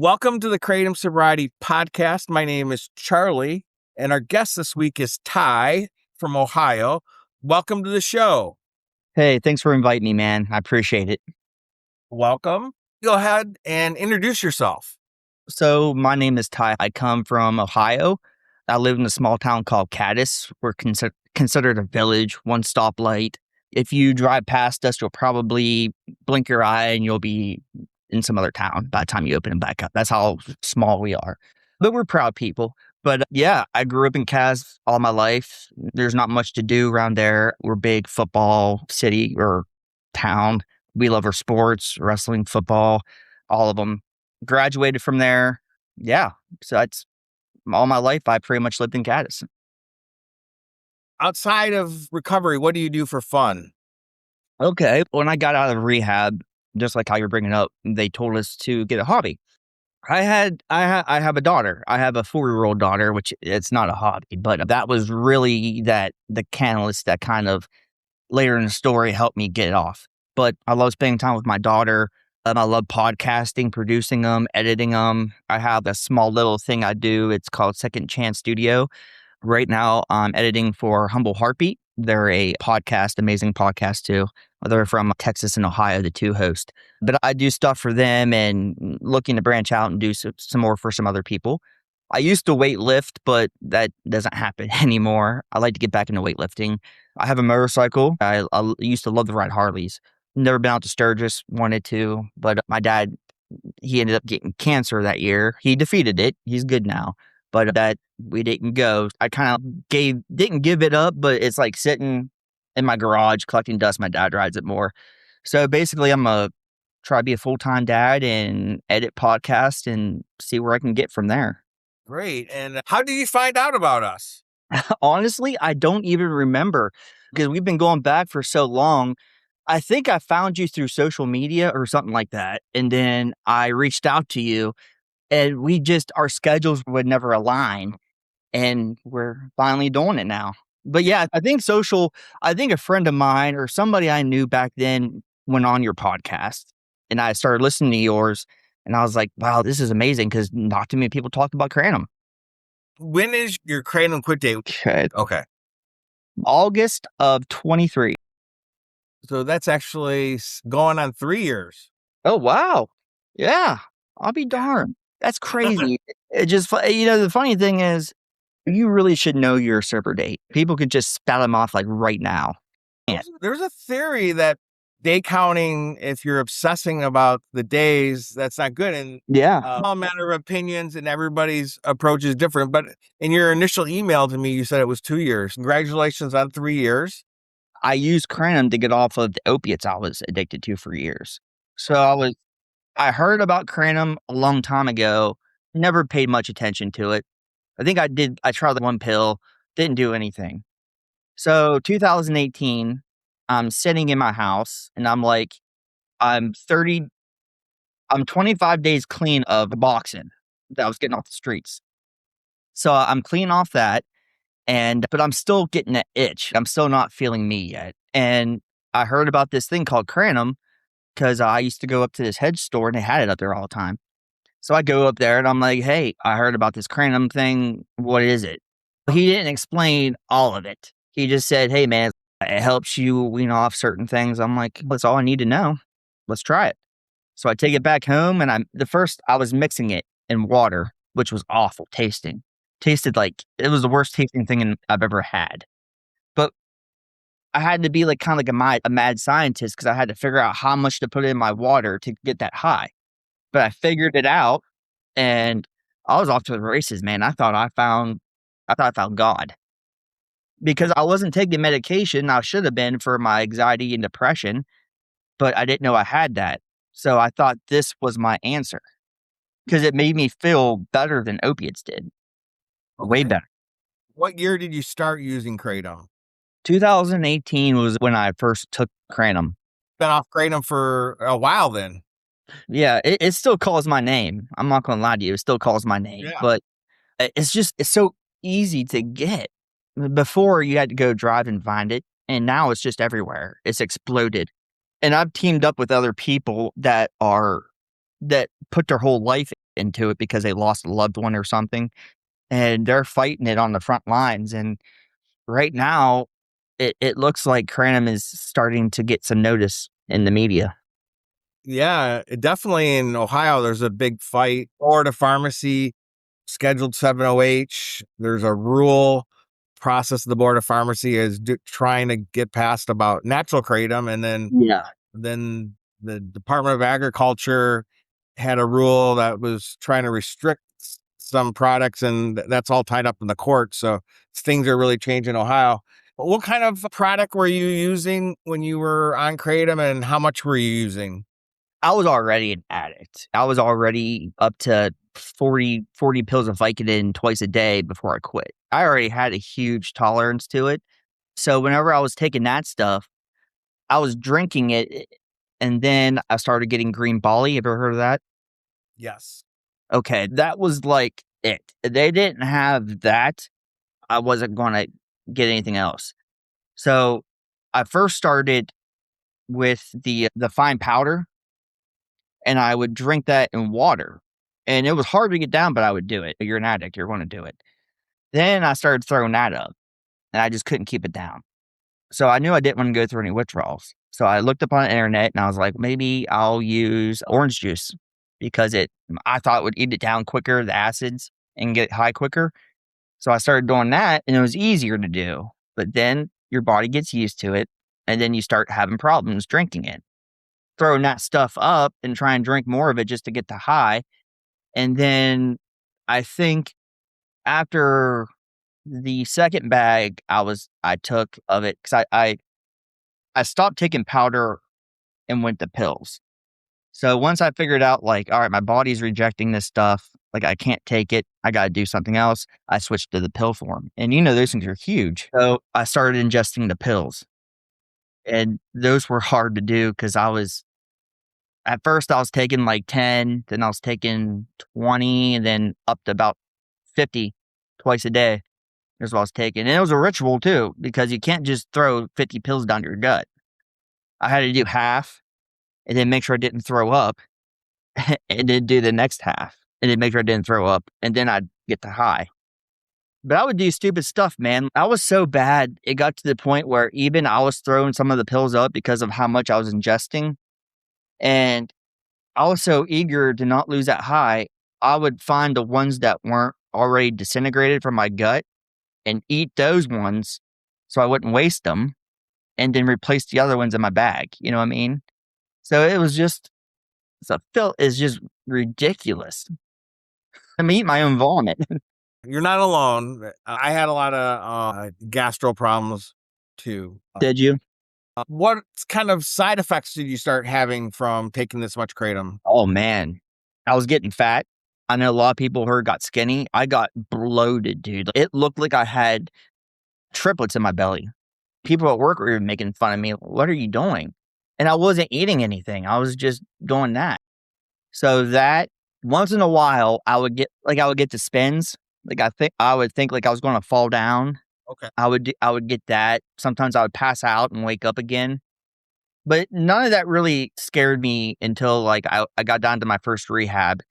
Welcome to the Kratom Sobriety Podcast. My name is Charlie, and our guest this week is Ty from Ohio. Welcome to the show. Hey, thanks for inviting me, man. I appreciate it. Welcome. Go ahead and introduce yourself. So my name is Ty. I come from Ohio. I live in a small town called Cadiz. We're considered a village, one stoplight. If you drive past us, you'll probably blink your eye and you'll be in some other town by the time you open it back up. That's how small we are. But we're proud people. But yeah, I grew up in Cadiz all my life. There's not much to do around there. We're a big football city or town. We love our sports, wrestling, football, all of them. Graduated from there. Yeah. So that's all my life. I pretty much lived in Cadiz. Outside of recovery, what do you do for fun? Okay. When I got out of rehab, just like how you're bringing up, they told us to get a hobby. I have a daughter. I have a 4-year-old daughter, which it's not a hobby, but that was really the catalyst that kind of later in the story helped me get it off. But I love spending time with my daughter. I love podcasting, producing them, editing them. I have a small little thing I do. It's called Second Chance Studio. Right now, I'm editing for Humble Heartbeat. They're a podcast, amazing podcast too. They're from Texas and Ohio, the two host. But I do stuff for them and looking to branch out and do some more for some other people. I used to weight lift, but that doesn't happen anymore. I like to get back into weightlifting. I have a motorcycle. I used to love to ride Harleys. Never been out to Sturgis, wanted to, but my dad, he ended up getting cancer that year. He defeated it. He's good now. But that we didn't go. I kind of didn't give it up, but it's like sitting in my garage collecting dust. My dad rides it more. So basically, I'm going to try to be a full-time dad and edit podcasts and see where I can get from there. Great. And how did you find out about us? Honestly, I don't even remember because we've been going back for so long. I think I found you through social media or something like that. And then I reached out to you. And our schedules would never align. And we're finally doing it now. But yeah, I think a friend of mine or somebody I knew back then went on your podcast. And I started listening to yours. And I was like, wow, this is amazing because not too many people talk about Kratom. When is your Kratom quit date? Okay. August of 23. So that's actually going on 3 years. Oh, wow. Yeah, I'll be darned. That's crazy. It just, the funny thing is, you really should know your sober date. People could just spout them off like right now. There's a theory that day counting, if you're obsessing about the days, that's not good. And all matter of opinions and everybody's approach is different. But in your initial email to me, you said it was 2 years. Congratulations on 3 years. I used Kratom to get off of the opiates I was addicted to for years. So I heard about Kratom a long time ago, never paid much attention to it. I think I tried the one pill, didn't do anything. So 2018, I'm sitting in my house and I'm like, I'm 25 days clean of boxing that I was getting off the streets. So I'm clean off that, but I'm still getting that itch. I'm still not feeling me yet. And I heard about this thing called Kratom, because I used to go up to this head store and they had it up there all the time. So I go up there and I'm like, hey, I heard about this Kratom thing. What is it? He didn't explain all of it. He just said, hey, man, it helps you wean off certain things. I'm like, that's all I need to know. Let's try it. So I take it back home and I was mixing it in water, which was awful tasting. Tasted like it was the worst tasting thing I've ever had. But I had to be like kind of like a mad scientist because I had to figure out how much to put in my water to get that high. But I figured it out and I was off to the races, man. I thought I found God because I wasn't taking medication. I should have been for my anxiety and depression, but I didn't know I had that. So I thought this was my answer because it made me feel better than opiates did. Way better. What year did you start using Kratom? 2018 was when I first took Kratom. Been off Kratom for a while then. Yeah, it still calls my name. I'm not going to lie to you. It still calls my name. Yeah. But it's so easy to get. Before, you had to go drive and find it. And now it's just everywhere. It's exploded. And I've teamed up with other people that put their whole life into it because they lost a loved one or something, and they're fighting it on the front lines. And right now, it looks like Kratom is starting to get some notice in the media. Yeah, definitely in Ohio, there's a big fight. Florida Pharmacy scheduled 7OH. There's a rule process the Board of Pharmacy is trying to get passed about natural kratom, and then the Department of Agriculture had a rule that was trying to restrict some products, and that's all tied up in the court. So things are really changing in Ohio. What kind of product were you using when you were on kratom, and how much were you using? I was already an addict. I was already up to 40 pills of Vicodin twice a day before I quit. I already had a huge tolerance to it. So whenever I was taking that stuff, I was drinking it, and then I started getting green Bolly. Have you ever heard of that? Yes. Okay, that was like it. They didn't have that. I wasn't going to get anything else. So I first started with the fine powder, and I would drink that in water. And it was hard to get down, but I would do it. You're an addict, you're going to do it. Then I started throwing that up, and I just couldn't keep it down. So I knew I didn't want to go through any withdrawals. So I looked up on the internet, and I was like, maybe I'll use orange juice because I thought it would eat it down quicker, the acids, and get high quicker. So I started doing that, and it was easier to do. But then your body gets used to it, and then you start having problems drinking it. Throwing that stuff up and try and drink more of it just to get the high. And then I think after the second bag I took of it, because I stopped taking powder and went to pills. So once I figured out, like, all right, my body's rejecting this stuff, like I can't take it, I got to do something else, I switched to the pill form. And those things are huge. So I started ingesting the pills. And those were hard to do because at first I was taking like 10, then I was taking 20, and then up to about 50 twice a day. That's what I was taking. And it was a ritual too, because you can't just throw 50 pills down your gut. I had to do half and then make sure I didn't throw up and then do the next half and then make sure I didn't throw up, and then I'd get the high. But I would do stupid stuff, man. I was so bad. It got to the point where even I was throwing some of the pills up because of how much I was ingesting. And I was so eager to not lose that high, I would find the ones that weren't already disintegrated from my gut and eat those ones so I wouldn't waste them, and then replace the other ones in my bag. You know what I mean? So it was just, the filth is just ridiculous. I'm eating my own vomit. You're not alone. I had a lot of gastro problems too. Did you? What kind of side effects did you start having from taking this much kratom? Oh, man. I was getting fat. I know a lot of people who got skinny. I got bloated, dude. It looked like I had triplets in my belly. People at work were even making fun of me. What are you doing? And I wasn't eating anything. I was just doing that. So that once in a while, I would get the spins. Like I would think like I was going to fall down. Okay. I would get that. Sometimes I would pass out and wake up again. But none of that really scared me until like I got down to my first rehab.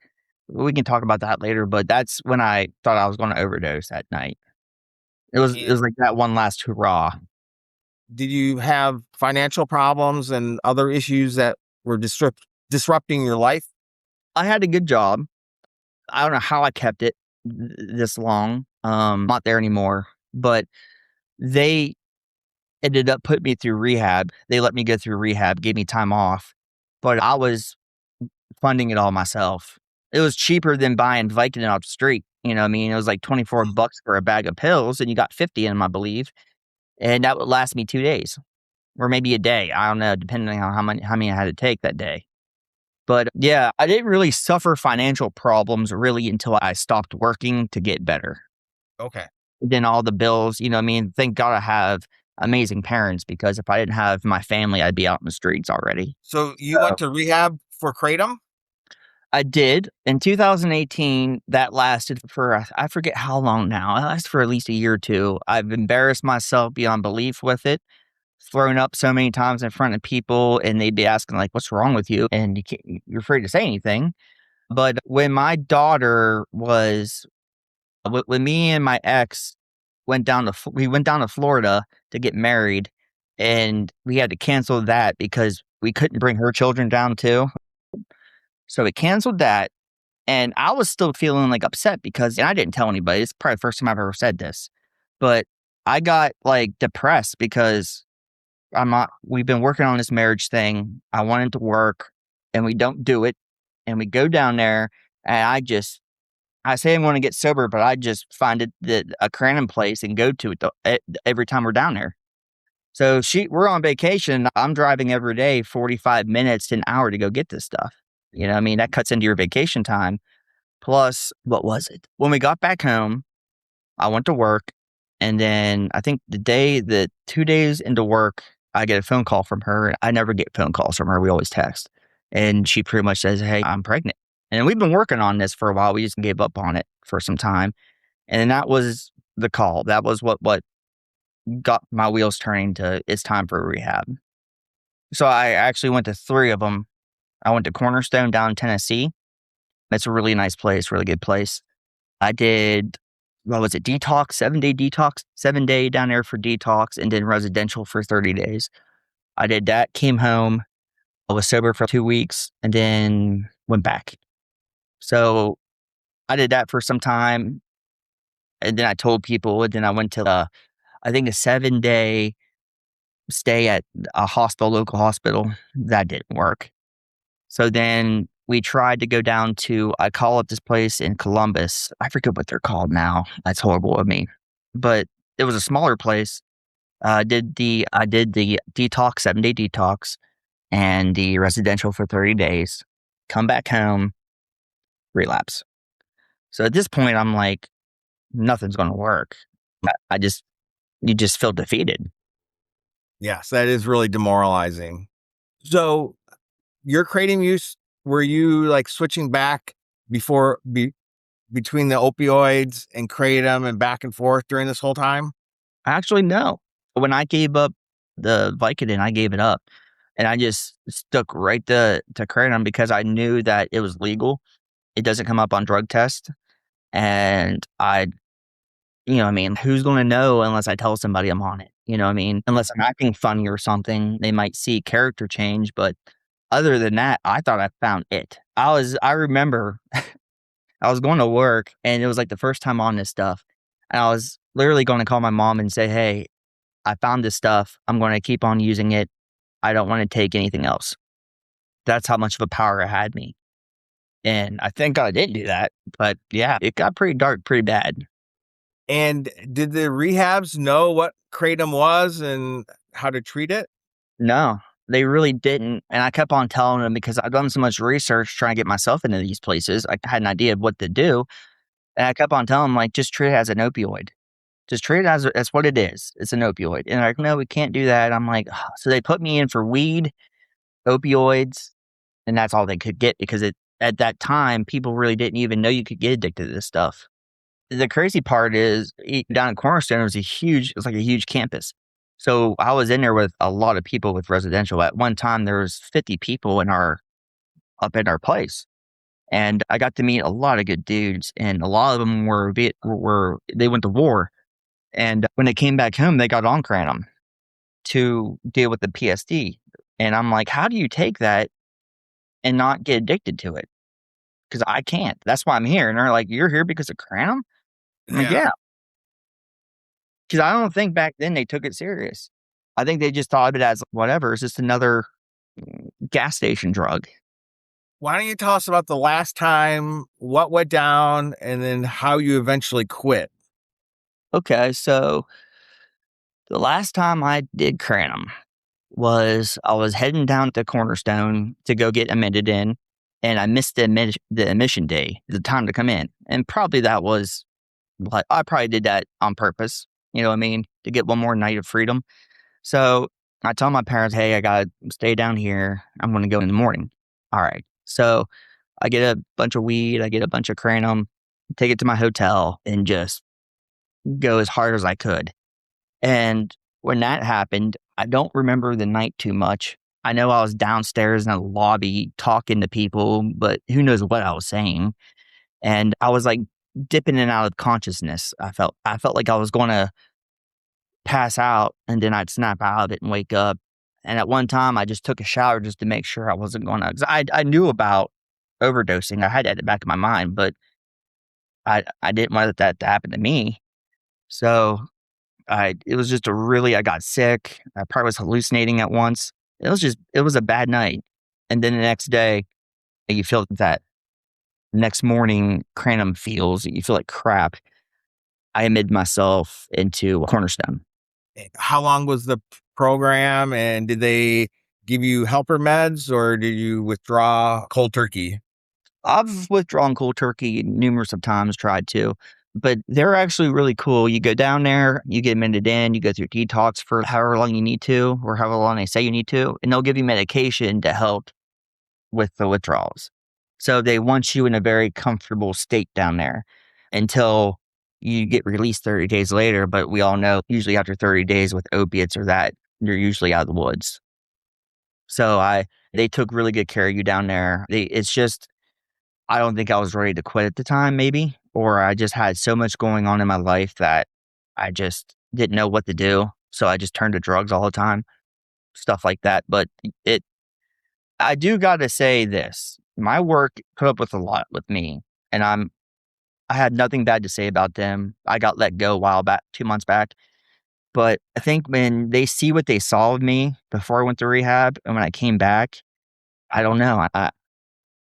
We can talk about that later, but that's when I thought I was going to overdose that night. It was like that one last hurrah. Did you have financial problems and other issues that were disrupting your life? I had a good job. I don't know how I kept it this long. Not there anymore, but they ended up putting me through rehab. They let me go through rehab, gave me time off, but I was funding it all myself. It was cheaper than buying Vicodin off the street. You know what I mean? It was like $24 for a bag of pills, and you got 50 in them, I believe. And that would last me 2 days or maybe a day. I don't know, depending on how many I had to take that day. But yeah, I didn't really suffer financial problems really until I stopped working to get better. Okay. Then all the bills, you know what I mean? Thank God I have amazing parents, because if I didn't have my family, I'd be out in the streets already. So you went to rehab for kratom? I did. In 2018, that lasted for, I forget how long now. It lasted for at least a year or two. I've embarrassed myself beyond belief with it, thrown up so many times in front of people, and they'd be asking, like, what's wrong with you? And you're afraid to say anything. But when my daughter was, when me and my ex we went down to Florida to get married, and we had to cancel that because we couldn't bring her children down too. So we canceled that. And I was still feeling like upset because, and I didn't tell anybody. It's probably the first time I've ever said this, but I got like depressed because we've been working on this marriage thing. I wanted to work and we don't do it. And we go down there and I say I'm going to get sober, but I just find a Kratom place and go to it every time we're down there. So we're on vacation. I'm driving every day, 45 minutes to an hour to go get this stuff. You know what I mean? That cuts into your vacation time. Plus, what was it? When we got back home, I went to work. And then I think the 2 days into work, I get a phone call from her. I never get phone calls from her. We always text. And she pretty much says, "Hey, I'm pregnant." And we've been working on this for a while. We just gave up on it for some time. And then that was the call. That was what got my wheels turning to it's time for rehab. So I actually went to 3 of them. I went to Cornerstone down in Tennessee. It's a really nice place, really good place. I did, what was it, detox, 7-day detox, 7-day down there for detox, and then residential for 30 days. I did that, came home, I was sober for 2 weeks, and then went back. So I did that for some time, and then I told people, and then I went to, I think, a 7-day stay at a local hospital. That didn't work. So then we tried to go down to, I call up this place in Columbus. I forget what they're called now. That's horrible of me. But it was a smaller place. I did the detox, 7-day detox, and the residential for 30 days. Come back home, relapse. So at this point, I'm like, nothing's going to work. You just feel defeated. Yes, that is really demoralizing. So your Kratom use, were you like switching back between the opioids and Kratom and back and forth during this whole time? Actually, no. When I gave up the Vicodin, I gave it up. And I just stuck right to Kratom because I knew that it was legal. It doesn't come up on drug test. And who's going to know unless I tell somebody I'm on it? You know what I mean? Unless I'm acting funny or something, they might see character change. But other than that, I thought I found it. I remember I was going to work and it was like the first time on this stuff. And I was literally going to call my mom and say, "Hey, I found this stuff. I'm going to keep on using it. I don't want to take anything else." That's how much of a power it had me. And I thank God I didn't do that. But yeah, it got pretty dark, pretty bad. And did the rehabs know what Kratom was and how to treat it? No, they really didn't. And I kept on telling them because I've done so much research trying to get myself into these places. I had an idea of what to do. And I kept on telling them, like, just treat it as an opioid. Just treat it as what it is. It's an opioid. And they're like, "No, we can't do that." I'm like, oh. So they put me in for weed, opioids, and that's all they could get because at that time, people really didn't even know you could get addicted to this stuff. The crazy part is down in Cornerstone, it was like a huge campus. So I was in there with a lot of people with residential. At one time, there was 50 people up in our place. And I got to meet a lot of good dudes, and a lot of them they went to war. And when they came back home, they got on Kratom to deal with the PSD. And I'm like, how do you take that and not get addicted to it? Because I can't. That's why I'm here. And they're like, "You're here because of Kratom?" I'm like, yeah. Because I don't think back then they took it serious. I think they just thought of it as whatever. It's just another gas station drug. Why don't you tell us about the last time, what went down, and then how you eventually quit? Okay, so the last time I did Kratom was I was heading down to Cornerstone to go get admitted in, and I missed the admission day, the time to come in. And probably that was, like, I probably did that on purpose, you know what I mean, to get one more night of freedom. So I told my parents, "Hey, I got to stay down here. I'm going to go in the morning." All right. So I get a bunch of weed, I get a bunch of Kratom, take it to my hotel, and just go as hard as I could. And when that happened, I don't remember the night too much, I know I was downstairs in the lobby talking to people, but who knows what I was saying. And I was like dipping in and out of consciousness. I felt like I was going to pass out and then I'd snap out of it and wake up. And at one time, I just took a shower just to make sure I wasn't going to. Cause I knew about overdosing. I had that at the back of my mind, but I didn't want that to happen to me. So it was just I got sick. I probably was hallucinating at once. It was a bad night. And then the next day, you feel that next morning Kratom feels, you feel like crap. I admitted myself into Cornerstone. How long was the program, and did they give you helper meds or did you withdraw cold turkey? I've withdrawn cold turkey numerous of times, tried to, but they're actually really cool. You go down there, you get admitted in, you go through detox for however long you need to, or however long they say you need to, and they'll give you medication to help with the withdrawals. So they want you in a very comfortable state down there until you get released 30 days later. But we all know usually after 30 days with opiates or that, you're usually out of the woods. So they took really good care of you down there. It's just, I don't think I was ready to quit at the time, maybe, or I just had so much going on in my life that I just didn't know what to do. So I just turned to drugs all the time, stuff like that. But I do got to say this, my work put up with a lot with me, and I had nothing bad to say about them. I got let go a while back, 2 months back. But I think when they see what they saw of me before I went to rehab and when I came back, I don't know.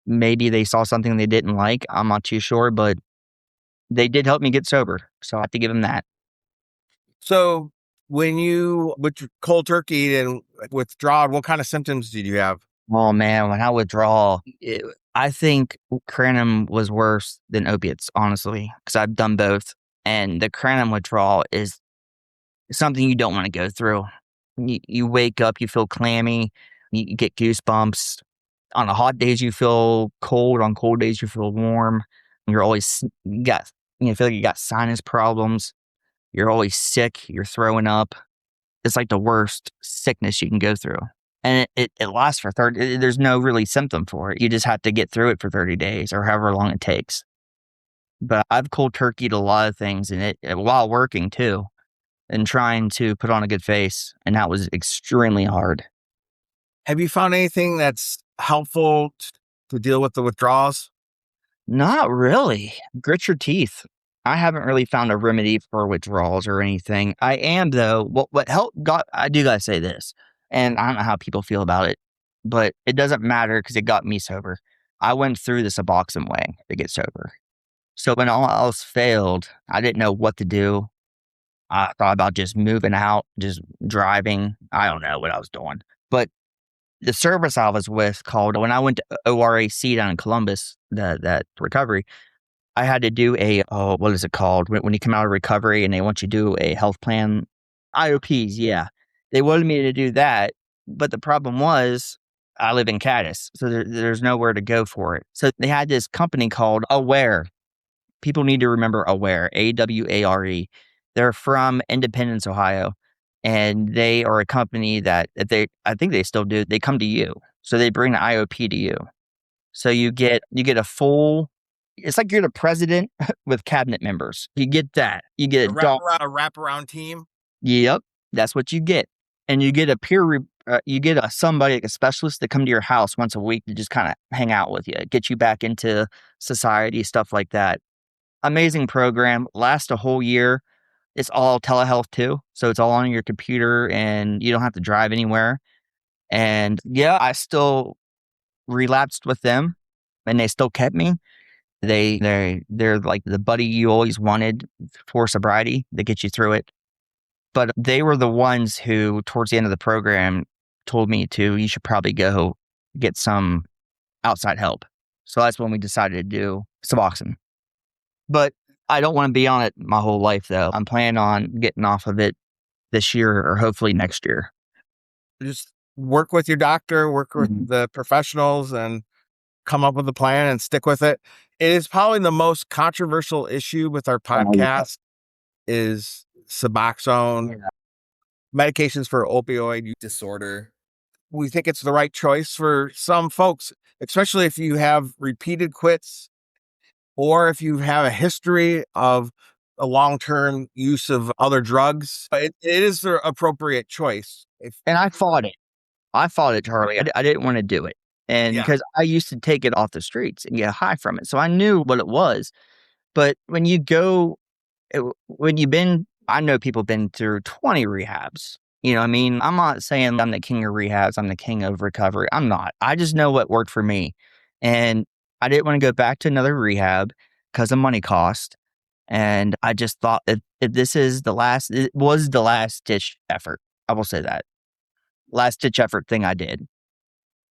Maybe they saw something they didn't like. I'm not too sure, but they did help me get sober. So I have to give them that. So when you with cold turkey and withdrawal, what kind of symptoms did you have? Oh man, when I withdraw, I think Kratom was worse than opiates, honestly, because I've done both. And the Kratom withdrawal is something you don't want to go through. You wake up, you feel clammy, you get goosebumps. On the hot days, you feel cold. On cold days, you feel warm. You're always feel like you got sinus problems. You're always sick. You're throwing up. It's like the worst sickness you can go through. And it lasts for 30, there's no really symptom for it. You just have to get through it for 30 days or however long it takes. But I've cold turkeyed a lot of things and while working too and trying to put on a good face. And that was extremely hard. Have you found anything that's helpful to deal with the withdrawals? Not really. Grit your teeth. I haven't really found a remedy for withdrawals or anything. I am though. What helped I do gotta say this, and I don't know how people feel about it, but it doesn't matter because it got me sober. I went through the Suboxone way to get sober. So when all else failed, I didn't know what to do. I thought about just moving out, just driving. I don't know what I was doing. But the service I was with called, when I went to ORAC down in Columbus, that recovery, I had to do what is it called? When you come out of recovery and they want you to do a health plan, IOPs, yeah. They wanted me to do that. But the problem was I live in Cadiz, so there's nowhere to go for it. So they had this company called Aware. People need to remember Aware, AWARE. They're from Independence, Ohio. And they are a company that I think they still do. They come to you. So they bring the IOP to you. So you get a full, it's like you're the president with cabinet members. You get that. You get a wraparound team. Yep. That's what you get. And you get you get somebody, like a specialist to come to your house once a week to just kind of hang out with you, get you back into society, stuff like that. Amazing program. Lasts a whole year. It's all telehealth too. So it's all on your computer and you don't have to drive anywhere. And yeah, I still relapsed with them and they still kept me. They're like the buddy you always wanted for sobriety. They get you through it. But they were the ones who, towards the end of the program, told me you should probably go get some outside help. So that's when we decided to do Suboxone. But I don't want to be on it my whole life, though. I'm planning on getting off of it this year or hopefully next year. Just work with your doctor, work with the professionals, and come up with a plan and stick with it. It is probably the most controversial issue with our podcast is Suboxone, medications for opioid use disorder. we think it's the right choice for some folks, especially if you have repeated quits or if you have a history of a long-term use of other drugs. It is the appropriate choice. And I fought it. I fought it, Charlie. I didn't want to do it. And because I used to take it off the streets and get high from it. So I knew what it was. But when you go, when you've been, I know people been through 20 rehabs. You know what I mean? I'm not saying I'm the king of rehabs. I'm the king of recovery. I'm not. I just know what worked for me. And I didn't want to go back to another rehab because of money cost. And I just thought if this is it was the last ditch effort. I will say that. Last ditch effort thing I did.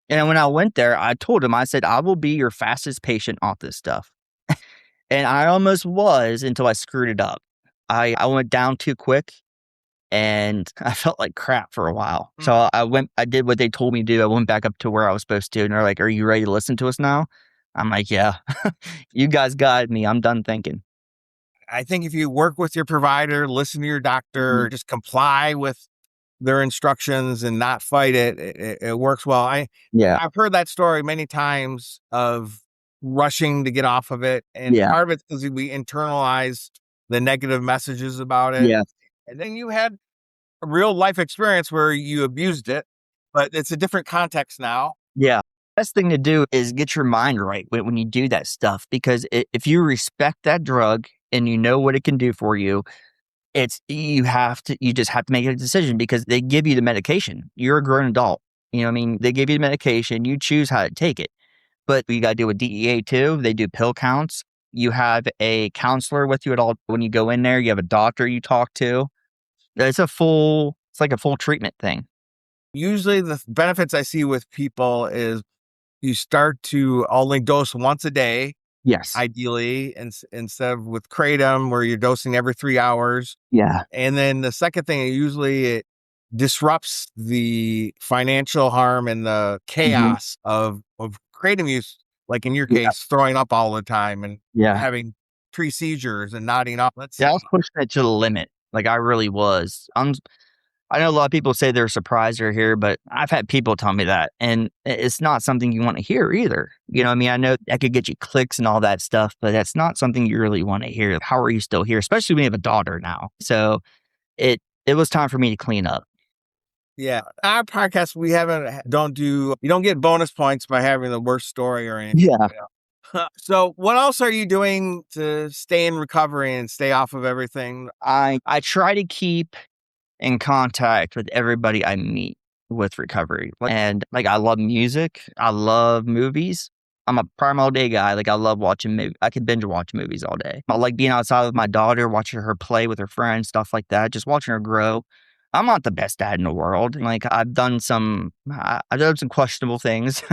And when I went there, I told him, I said, I will be your fastest patient off this stuff. And I almost was until I screwed it up. I went down too quick and I felt like crap for a while. So I did what they told me to do. I went back up to where I was supposed to. And they're like, are you ready to listen to us now? I'm like, yeah, you guys guided me. I'm done thinking. I think if you work with your provider, listen to your doctor, just comply with their instructions and not fight it, it works well. I've heard that story many times of rushing to get off of it. And part of it's because we internalized the negative messages about it. And then you had a real life experience where you abused it, but it's a different context now. Best thing to do is get your mind right when you do that stuff, because if you respect that drug and you know what it can do for you, you just have to make a decision because they give you the medication. You're a grown adult. You know what I mean? They give you the medication, you choose how to take it. But you got to deal with DEA too. They do pill counts. You have a counselor with you at all. When you go in there, you have a doctor you talk to. It's like a full treatment thing. Usually the benefits I see with people is you start to only dose once a day. Yes. Ideally, instead of with Kratom where you're dosing every 3 hours. And then the second thing, usually it disrupts the financial harm and the chaos of Kratom use, like in your case, throwing up all the time and having pre-seizures and nodding off. I was pushing it to the limit. Like I really was. I know a lot of people say they're surprised they're here, but I've had people tell me that. And it's not something you want to hear either. You know what I mean? I know that could get you clicks and all that stuff, but that's not something you really want to hear. How are you still here? Especially when you have a daughter now. So it was time for me to clean up. Our podcast, you don't get bonus points by having the worst story or anything. So what else are you doing to stay in recovery and stay off of everything? I try to keep in contact with everybody I meet with recovery. And like, I love music. I love movies. I'm a prime all day guy. Like I love watching movies. I could binge watch movies all day. I like being outside with my daughter, watching her play with her friends, stuff like that. Just watching her grow. I'm not the best dad in the world. Like I've done some questionable things,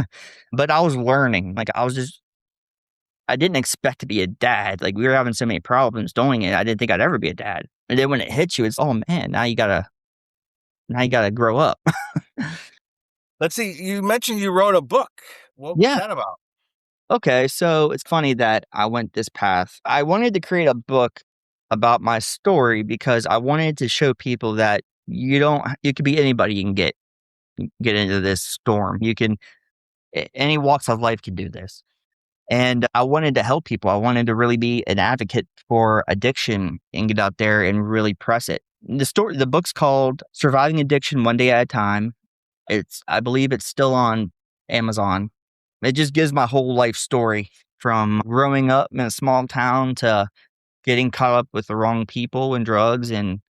but I was learning. Like I didn't expect to be a dad. Like we were having so many problems doing it. I didn't think I'd ever be a dad. And then when it hits you, it's, oh man, now you gotta grow up. Let's see. You mentioned you wrote a book. What was that about? Okay. So it's funny that I went this path. I wanted to create a book about my story because I wanted to show people that you could be anybody. You can get into this storm. Any walks of life can do this. And I wanted to help people. I wanted to really be an advocate for addiction and get out there and really press it. The book's called Surviving Addiction One Day at a Time. I believe it's still on Amazon. It just gives my whole life story from growing up in a small town to getting caught up with the wrong people and drugs and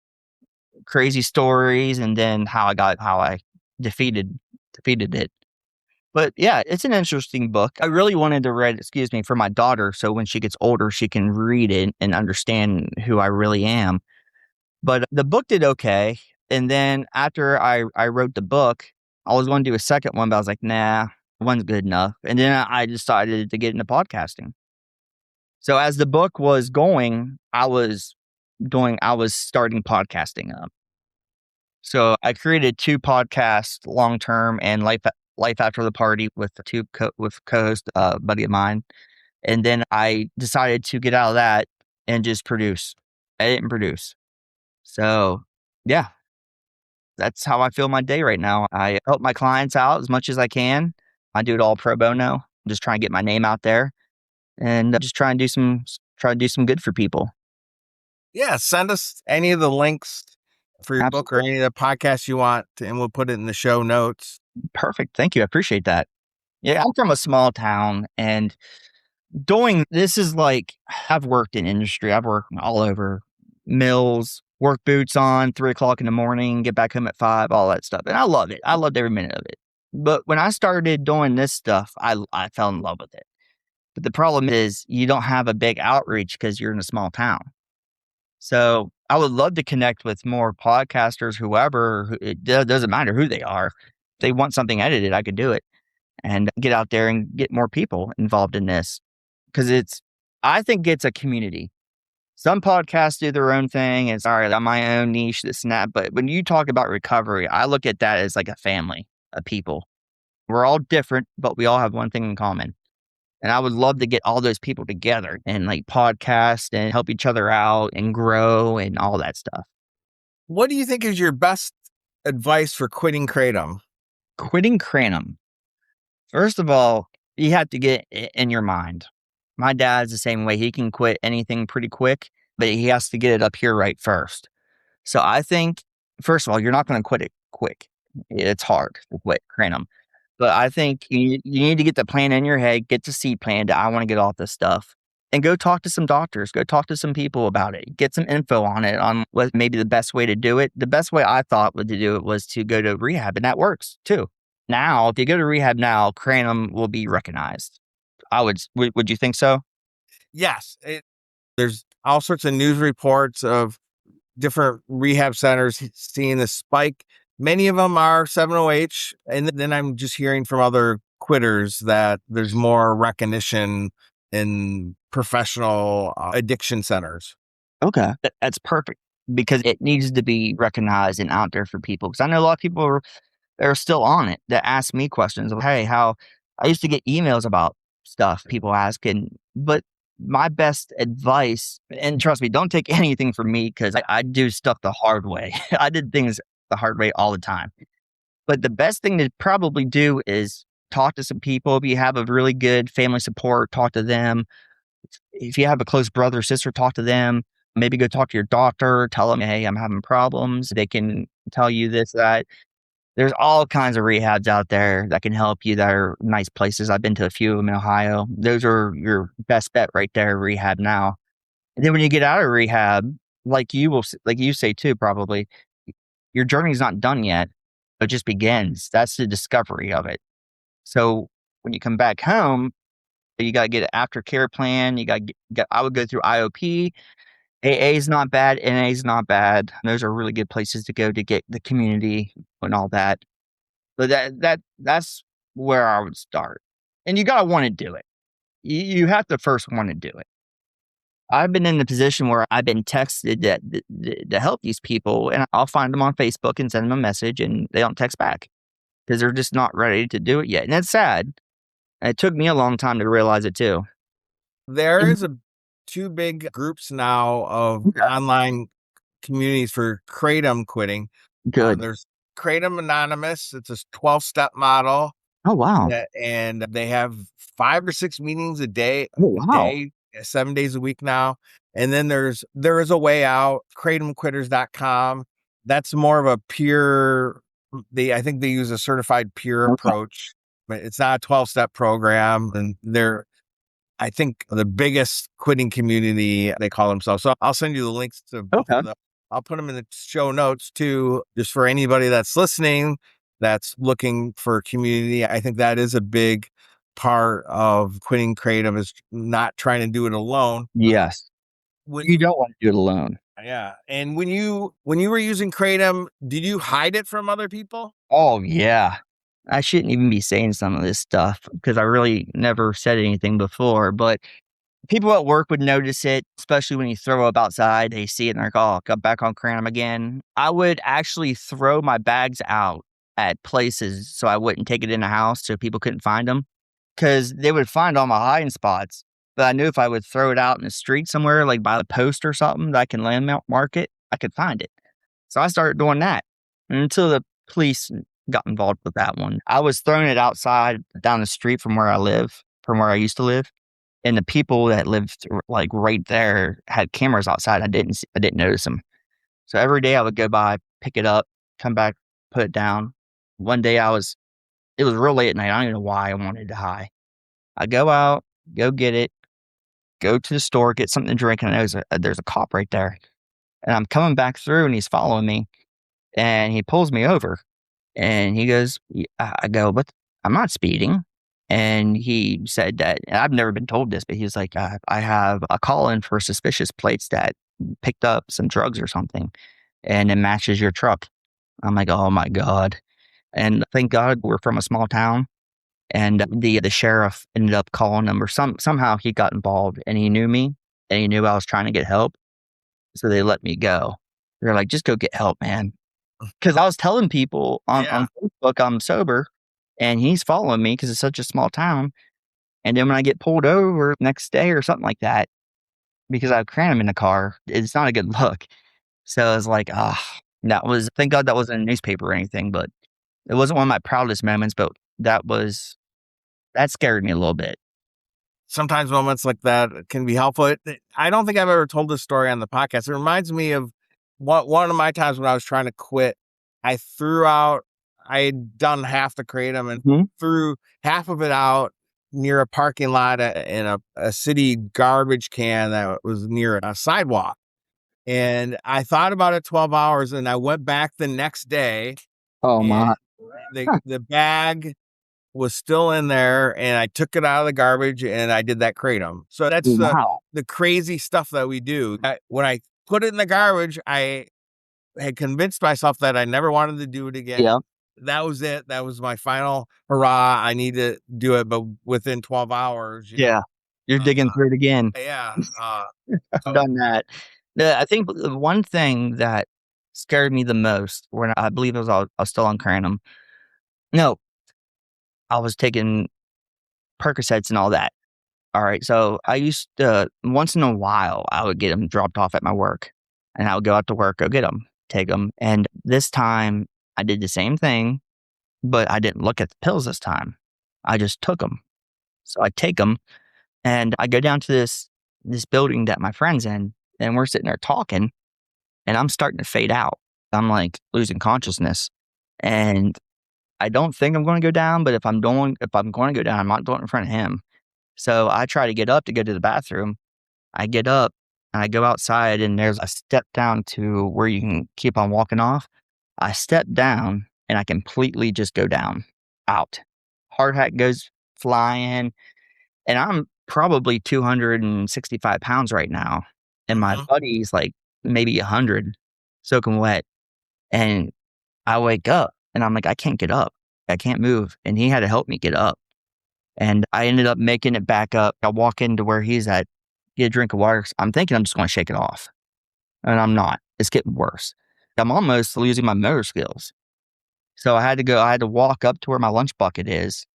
crazy stories, and then how I defeated it. But yeah, it's an interesting book. I really wanted to read, for my daughter, so when she gets older, she can read it and understand who I really am. But the book did okay. And then after I wrote the book, I was going to do a second one, but I was like, nah, one's good enough. And then I decided to get into podcasting. So as the book was going, I was starting podcasting up. So I created 2 podcasts, Long Term and Life After the Party, with co-host, buddy of mine. And then I decided to get out of that and just edit and produce. So yeah, that's how I feel my day right now. I help my clients out as much as I can. I do it all pro bono. I'm just trying to get my name out there and just try to do some good for people. Yeah, send us any of the links for your book or Absolutely. any of the podcasts you want, and we'll put it in the show notes. Perfect. Thank you. I appreciate that. Yeah, I'm from a small town, and doing this is like, I've worked in industry. I've worked all over mills, work boots on 3 o'clock in the morning, get back home at 5, all that stuff. And I love it. I loved every minute of it. But when I started doing this stuff, I fell in love with it. But the problem is you don't have a big outreach because you're in a small town. So I would love to connect with more podcasters, whoever, doesn't matter who they are. If they want something edited, I could do it and get out there and get more people involved in this. Because I think it's a community. Some podcasts do their own thing. It's all right, I'm my own niche, this and that. But when you talk about recovery, I look at that as like a family of people. We're all different, but we all have one thing in common. And I would love to get all those people together and like podcast and help each other out and grow and all that stuff. What do you think is your best advice for quitting Kratom? Quitting Kratom. First of all, you have to get it in your mind. My dad's the same way. He can quit anything pretty quick, but he has to get it up here right first. So I think, first of all, you're not going to quit it quick. It's hard to quit Kratom. But I think you need to get the plan in your head, get the seed plan that I want to get off this stuff, and go talk to some doctors, go talk to some people about it, get some info on it, on what maybe the best way to do it. The best way I thought to do it was to go to rehab, and that works too. Now, if you go to rehab now, Kratom will be recognized. Would you think so? Yes. There's all sorts of news reports of different rehab centers seeing the spike. Many of them are 7-OH. And then I'm just hearing from other quitters that there's more recognition in professional addiction centers. Okay. That's perfect because it needs to be recognized and out there for people. Because I know a lot of people are still on it that ask me questions of, hey, how I used to get emails about stuff people asking, but my best advice, and trust me, don't take anything from me because I do stuff the hard way. I did things the hard way all the time. But the best thing to probably do is talk to some people. If you have a really good family support, talk to them. If you have a close brother or sister, talk to them. Maybe go talk to your doctor, tell them, hey, I'm having problems. They can tell you this, that. There's all kinds of rehabs out there that can help you that are nice places. I've been to a few of them in Ohio. Those are your best bet right there, rehab now. And then when you get out of rehab, like you say too, probably, your journey's not done yet. It just begins. That's the discovery of it. So when you come back home, you got to get an aftercare plan. I would go through IOP. AA is not bad. NA is not bad. Those are really good places to go to get the community and all that. But that's where I would start. And you got to want to do it. You have to first want to do it. I've been in the position where I've been texted to help these people, and I'll find them on Facebook and send them a message, and they don't text back because they're just not ready to do it yet. And it's sad. And it took me a long time to realize it too. There is two big groups now of online communities for Kratom quitting. Good. There's Kratom Anonymous. It's a 12-step model. Oh, wow. And they have 5 or 6 meetings a day. Oh, wow. 7 days a week now. And then there is a way out, kratomquitters.com. That's more of a peer. I think they use a certified peer approach, but it's not a 12-step program. And I think the biggest quitting community, they call themselves. So I'll send you the links to both of them. I'll put them in the show notes too, just for anybody that's listening, that's looking for community. I think that is a big part of quitting Kratom, is not trying to do it alone. Yes. You don't want to do it alone. Yeah. And when you were using Kratom, did you hide it from other people? Oh, yeah. I shouldn't even be saying some of this stuff because I really never said anything before, but people at work would notice it, especially when you throw up outside. They see it and they're like, oh, got back on Kratom again. I would actually throw my bags out at places so I wouldn't take it in the house so people couldn't find them, because they would find all my hiding spots. But I knew if I would throw it out in the street somewhere, like by the post or something that I can landmark it, I could find it. So I started doing that. until the police got involved with that one. I was throwing it outside down the street from where I used to live. And the people that lived like right there had cameras outside. I didn't notice them. So every day I would go by, pick it up, come back, put it down. One day it was real late at night. I don't even know why I wanted to high. I go out, go get it, go to the store, get something to drink, and I know there's a cop right there. And I'm coming back through, and he's following me, and he pulls me over, and he goes, I go, but I'm not speeding. And he said that, and I've never been told this, but he was like, I have a call in for suspicious plates that picked up some drugs or something, and it matches your truck. I'm like, oh my God. And thank God we're from a small town. And the sheriff ended up calling him, or somehow he got involved, and he knew me, and he knew I was trying to get help. So they let me go. They're like, just go get help, man. Because I was telling people on Facebook I'm sober, and he's following me because it's such a small town. And then when I get pulled over next day or something like that, because I have Kratom in the car, it's not a good look. So I was like, thank God that wasn't in a newspaper or anything, but it wasn't one of my proudest moments, but that scared me a little bit. Sometimes moments like that can be helpful. I don't think I've ever told this story on the podcast. It reminds me of one of my times when I was trying to quit. I had done half the Kratom and threw half of it out near a parking lot in a city garbage can that was near a sidewalk. And I thought about it 12 hours, and I went back the next day. Oh my. The bag was still in there, and I took it out of the garbage, and I did that Kratom. So that's the crazy stuff that we do. When I put it in the garbage, I had convinced myself that I never wanted to do it again. Yeah. That was it. That was my final hurrah. I need to do it, but within 12 hours. You're digging through it again. Yeah. I've done that. I think the one thing that scared me the most when I believe I was still on Kratom. No, I was taking Percocets and all that. All right. So I used to, once in a while, I would get them dropped off at my work, and I would go out to work, go get them, take them. And this time I did the same thing, but I didn't look at the pills this time. I just took them. So I take them, and I go down to this building that my friend's in, and we're sitting there talking, and I'm starting to fade out. I'm like losing consciousness, and I don't think I'm going to go down, but if I'm going to go down, I'm not doing it in front of him. So I try to get up to go to the bathroom. I get up and I go outside, and there's a step down to where you can keep on walking off. I step down, and I completely just go down, out. Hard hat goes flying, and I'm probably 265 pounds right now. And my buddy's like maybe 100, soaking wet. And I wake up, and I'm like, I can't get up. I can't move. And he had to help me get up. And I ended up making it back up. I walk into where he's at, get a drink of water. I'm thinking I'm just going to shake it off. And I'm not. It's getting worse. I'm almost losing my motor skills. So I had to walk up to where my lunch bucket is,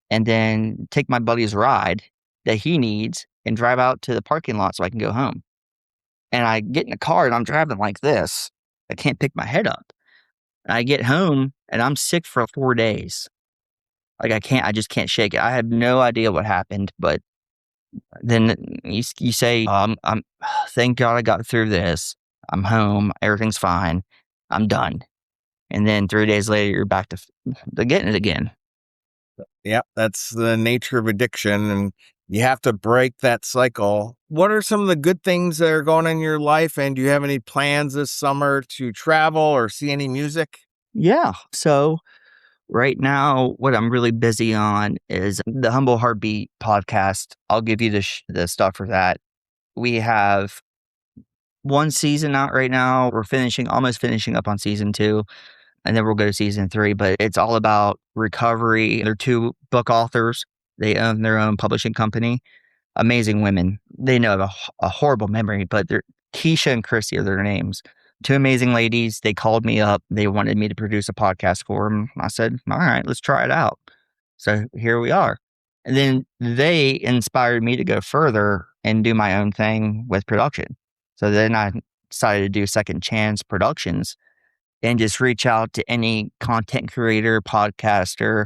and then take my buddy's ride that he needs and drive out to the parking lot so I can go home. And I get in the car, and I'm driving like this. I can't pick my head up. And I get home, and I'm sick for 4 days. Like I just can't shake it. I have no idea what happened, but then you say, I'm thank God I got through this. I'm home. Everything's fine. I'm done. And then 3 days later, you're back to getting it again. Yep. That's the nature of addiction, and you have to break that cycle. What are some of the good things that are going on in your life? And do you have any plans this summer to travel or see any music? Yeah. So right now, what I'm really busy on is the Humble Heartbeat podcast. I'll give you the stuff for that. We have one season out right now. We're almost finishing up on season 2, and then we'll go to season 3. But it's all about recovery. They're 2 book authors. They own their own publishing company. Amazing women. They know have a horrible memory, but they're Keisha and Chrissy are their names. 2 amazing ladies. They called me up. They wanted me to produce a podcast for them. I said, all right, let's try it out. So here we are. And then they inspired me to go further and do my own thing with production. So then I decided to do Second Chance Productions. and just reach out to any content creator, podcaster,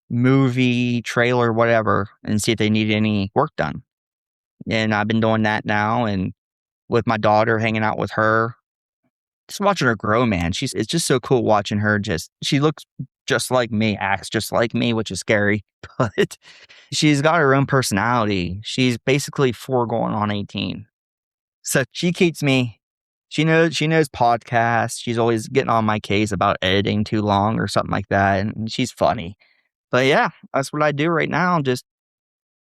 movie, trailer, whatever, and see if they need any work done. And I've been doing that now, and with my daughter, hanging out with her, just watching her grow, man. It's just so cool watching her. She looks just like me, acts just like me, which is scary, but she's got her own personality. She's basically 4 going on 18. So she keeps me. She knows podcasts. She's always getting on my case about editing too long or something like that, and she's funny. But yeah, that's what I do right now. Just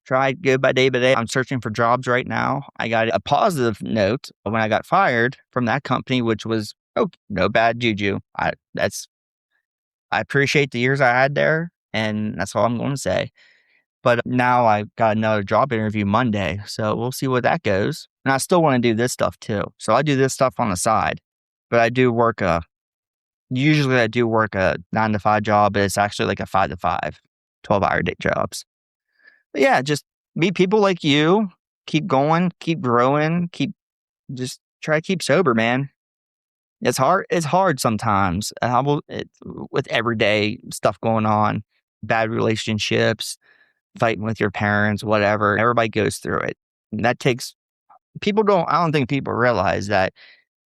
try to go by day by day. I'm searching for jobs right now. I got a positive note when I got fired from that company, which was no bad juju. I appreciate the years I had there, and that's all I'm going to say. But now I got another job interview Monday, so we'll see where that goes. And I still want to do this stuff too. So I do this stuff on the side, but usually I do work a 9 to 5 job, but it's actually like a 5 to 5, 12-hour day jobs. But yeah, just meet people like you, keep going, keep growing, just try to keep sober, man. It's hard sometimes. With everyday stuff going on, bad relationships, fighting with your parents, whatever. Everybody goes through it. And I don't think people realize that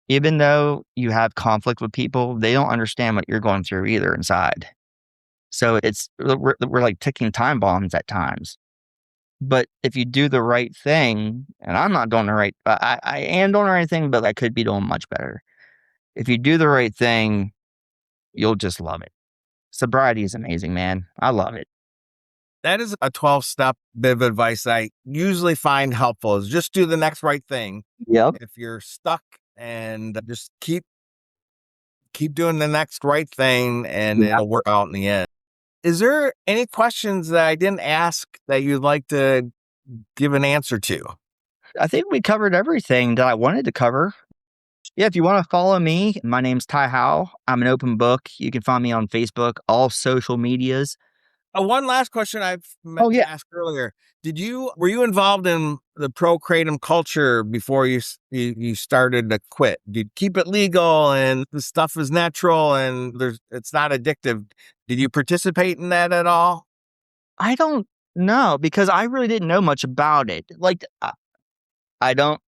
even though you have conflict with people, they don't understand what you're going through either inside. So we're like ticking time bombs at times. But if you do the right thing, and I'm not doing the right, I am doing the right thing, but I could be doing much better. If you do the right thing, you'll just love it. Sobriety is amazing, man. I love it. That is a 12-step bit of advice I usually find helpful, is just do the next right thing. Yep. If you're stuck, and just keep doing the next right thing, and it'll work out in the end. Is there any questions that I didn't ask that you'd like to give an answer to? I think we covered everything that I wanted to cover. Yeah, if you want to follow me, my name's Ty Howell. I'm an open book. You can find me on Facebook, all social medias. One last question I've meant to ask earlier. Were you involved in the pro Kratom culture before you started to quit? Did you keep it legal and the stuff is natural and it's not addictive? Did you participate in that at all? I don't know, because I really didn't know much about it. Like, I don't,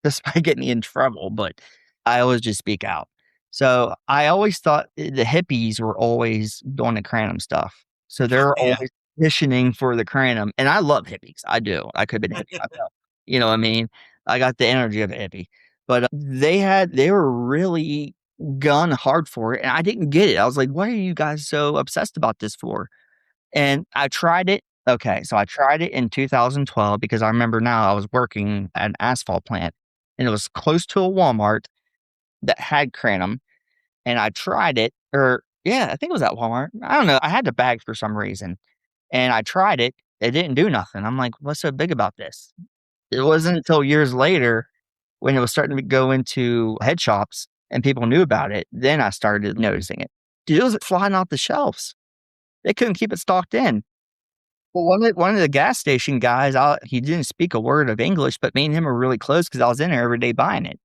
this might get me in trouble, but I always just speak out. So I always thought the hippies were always doing the Kratom stuff. So they're always petitioning for the Kratom. And I love hippies. I do. I could have been a hippie myself. You know what I mean? I got the energy of a hippie. But they were really gun hard for it. And I didn't get it. I was like, what are you guys so obsessed about this for? And I tried it. Okay, so I tried it in 2012 because I remember now I was working at an asphalt plant, and it was close to a Walmart that had Kratom, and I tried it, I think it was at Walmart. I don't know. I had the bag for some reason, and I tried it. It didn't do nothing. I'm like, what's so big about this? It wasn't until years later, when it was starting to go into head shops and people knew about it, then I started noticing it. Dude, it was flying off the shelves. They couldn't keep it stocked in. Well, one of the gas station guys, he didn't speak a word of English, but me and him were really close because I was in there every day buying it.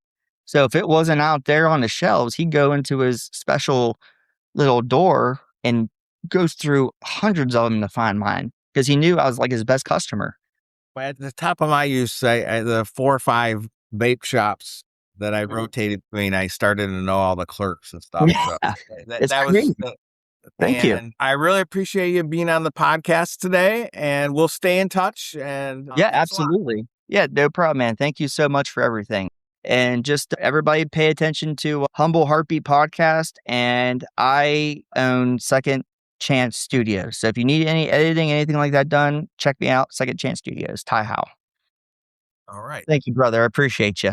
So if it wasn't out there on the shelves, he'd go into his special little door and goes through hundreds of them to find mine, because he knew I was like his best customer. At the top of my use, the 4 or 5 vape shops that I rotated between, I started to know all the clerks and stuff. Yeah, so that was Thank you. I really appreciate you being on the podcast today, and we'll stay in touch. And yeah, absolutely. Yeah, no problem, man. Thank you so much for everything. And just everybody pay attention to Humble Heartbeat Podcast. And I own Second Chance Studios. So if you need any editing, anything like that done, check me out. Second Chance Studios, Ty Howell. All right. Thank you, brother. I appreciate you.